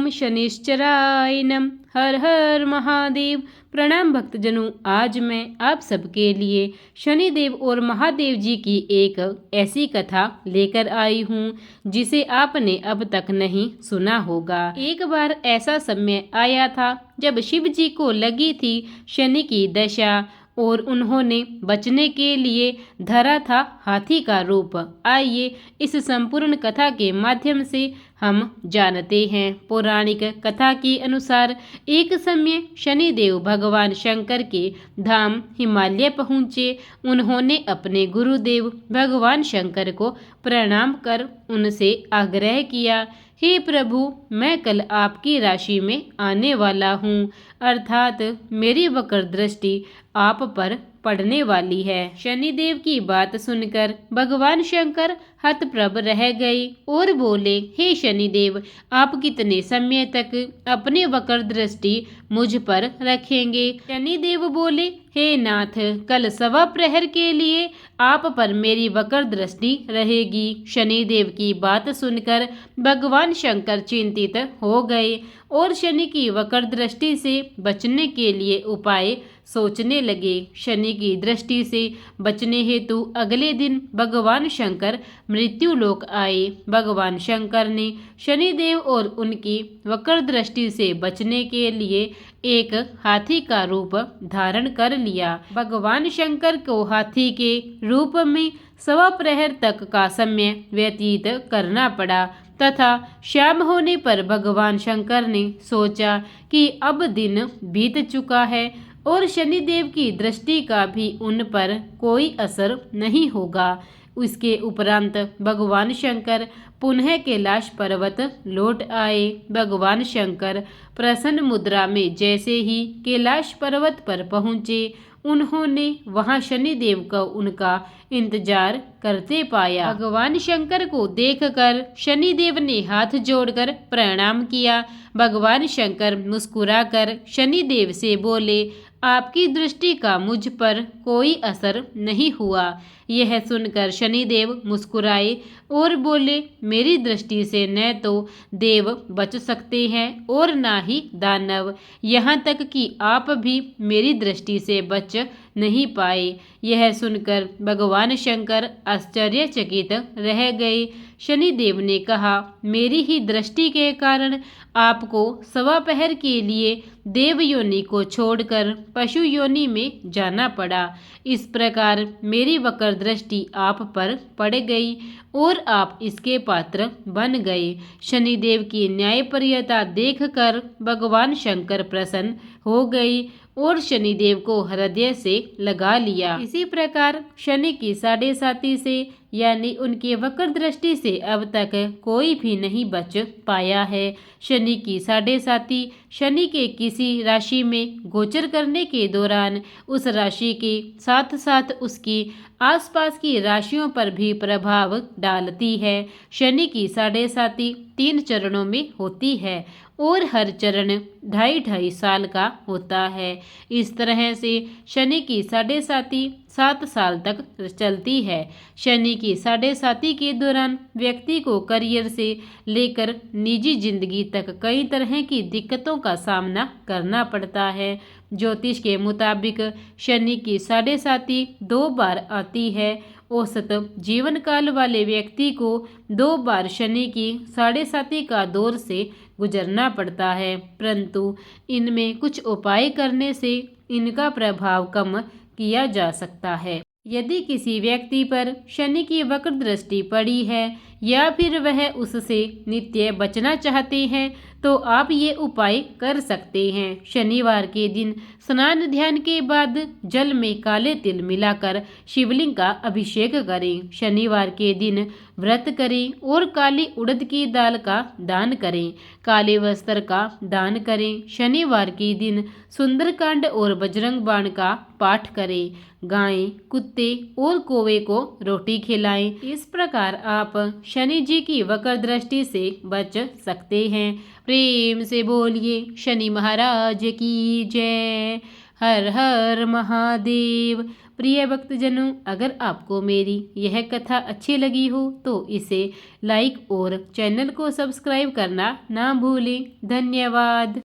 ओम शनिश्चराय नम। हर हर महादेव। प्रणाम भक्तजनों, आज मैं आप सबके लिए शनिदेव और महादेव जी की एक ऐसी कथा लेकर आई हूँ जिसे आपने अब तक नहीं सुना होगा। एक बार ऐसा समय आया था जब शिव जी को लगी थी शनि की दशा और उन्होंने बचने के लिए धरा था हाथी का रूप। आइए इस संपूर्ण कथा के माध्यम से हम जानते हैं। पौराणिक कथा के अनुसार एक समय शनिदेव भगवान शंकर के धाम हिमालय पहुँचे। उन्होंने अपने गुरुदेव भगवान शंकर को प्रणाम कर उनसे आग्रह किया, हे प्रभु, मैं कल आपकी राशि में आने वाला हूँ, अर्थात मेरी वक्र दृष्टि आप पर पड़ने वाली है। शनिदेव की बात सुनकर भगवान शंकर हतप्रभ रह गए और बोले, हे शनिदेव, आप कितने समय तक अपनी वक्र दृष्टि मुझ पर रखेंगे? शनिदेव बोले, हे नाथ, कल सवा प्रहर के लिए आप पर मेरी वक्र दृष्टि रहेगी। शनिदेव की बात सुनकर भगवान शंकर चिंतित हो गए और शनि की वक्र दृष्टि से बचने के लिए उपाय सोचने लगे। शनि की दृष्टि से बचने हेतु अगले दिन भगवान शंकर मृत्युलोक आए। भगवान शंकर ने शनिदेव और उनकी वक्र दृष्टि से बचने के लिए एक हाथी का रूप धारण कर लिया। भगवान शंकर को हाथी के रूप में सवा प्रहर तक का समय व्यतीत करना पड़ा तथा शाम होने पर भगवान शंकर ने सोचा कि अब दिन बीत चुका है और शनिदेव की दृष्टि का भी उन पर कोई असर नहीं होगा। उसके उपरांत भगवान शंकर पुनः कैलाश पर्वत लौट आए। भगवान शंकर प्रसन्न मुद्रा में जैसे ही कैलाश पर्वत पर पहुँचे, उन्होंने वहां शनिदेव को उनका इंतजार करते पाया। भगवान शंकर को देखकर शनिदेव ने हाथ जोड़कर प्रणाम किया। भगवान शंकर मुस्कुराकर शनिदेव से बोले, आपकी दृष्टि का मुझ पर कोई असर नहीं हुआ। यह सुनकर शनिदेव मुस्कुराए और बोले, मेरी दृष्टि से न तो देव बच सकते हैं और न ही दानव, यहाँ तक कि आप भी मेरी दृष्टि से बच नहीं पाए। यह सुनकर भगवान शंकर आश्चर्यचकित रह गए। शनिदेव ने कहा, मेरी ही दृष्टि के कारण आपको सवा पहर के लिए देव योनि को छोड़कर पशु योनि में जाना पड़ा। इस प्रकार मेरी वक्र दृष्टि आप पर पड़ गई और आप इसके पात्र बन गए। शनिदेव की न्यायप्रियता देखकर भगवान शंकर प्रसन्न हो गए और शनिदेव को हृदय से लगा लिया। इसी प्रकार शनि की साढ़े साती से यानी उनके वक्र दृष्टि से अब तक कोई भी नहीं बच पाया है। शनि की साढ़े साती शनि के किसी राशि में गोचर करने के दौरान उस राशि के साथ साथ उसकी आसपास की राशियों पर भी प्रभाव डालती है। शनि की साढ़े साती 3 चरणों में होती है और हर चरण 2.5 साल का होता है। इस तरह से शनि की साढ़े साती 7 साल तक चलती है। शनि की साढ़े साती के दौरान व्यक्ति को करियर से लेकर निजी जिंदगी तक कई तरह की दिक्कतों का सामना करना पड़ता है। ज्योतिष के मुताबिक शनि की साढ़े साती 2 बार आती है। औसत जीवन काल वाले व्यक्ति को 2 बार शनि की साढ़े साती का दौर से गुजरना पड़ता है, परंतु इनमें कुछ उपाय करने से इनका प्रभाव कम किया जा सकता है। यदि किसी व्यक्ति पर शनि की वक्र दृष्टि पड़ी है या फिर वह उससे नित्य बचना चाहते हैं तो आप ये उपाय कर सकते हैं। शनिवार के दिन स्नान ध्यान के बाद जल में काले तिल मिलाकर शिवलिंग का अभिषेक करें। शनिवार के दिन व्रत करें और काली उड़द की दाल का दान करें। काले वस्त्र का दान करें। शनिवार के दिन सुंदरकांड और बजरंग बाण का पाठ करें। गाय, कुत्ते और कौवे को रोटी खिलाएं। इस प्रकार आप शनि जी की वक्र दृष्टि से बच सकते हैं। प्रेम से बोलिए शनि महाराज की जय। हर हर महादेव। प्रिय भक्तजनों, अगर आपको मेरी यह कथा अच्छी लगी हो तो इसे लाइक और चैनल को सब्सक्राइब करना ना भूलें। धन्यवाद।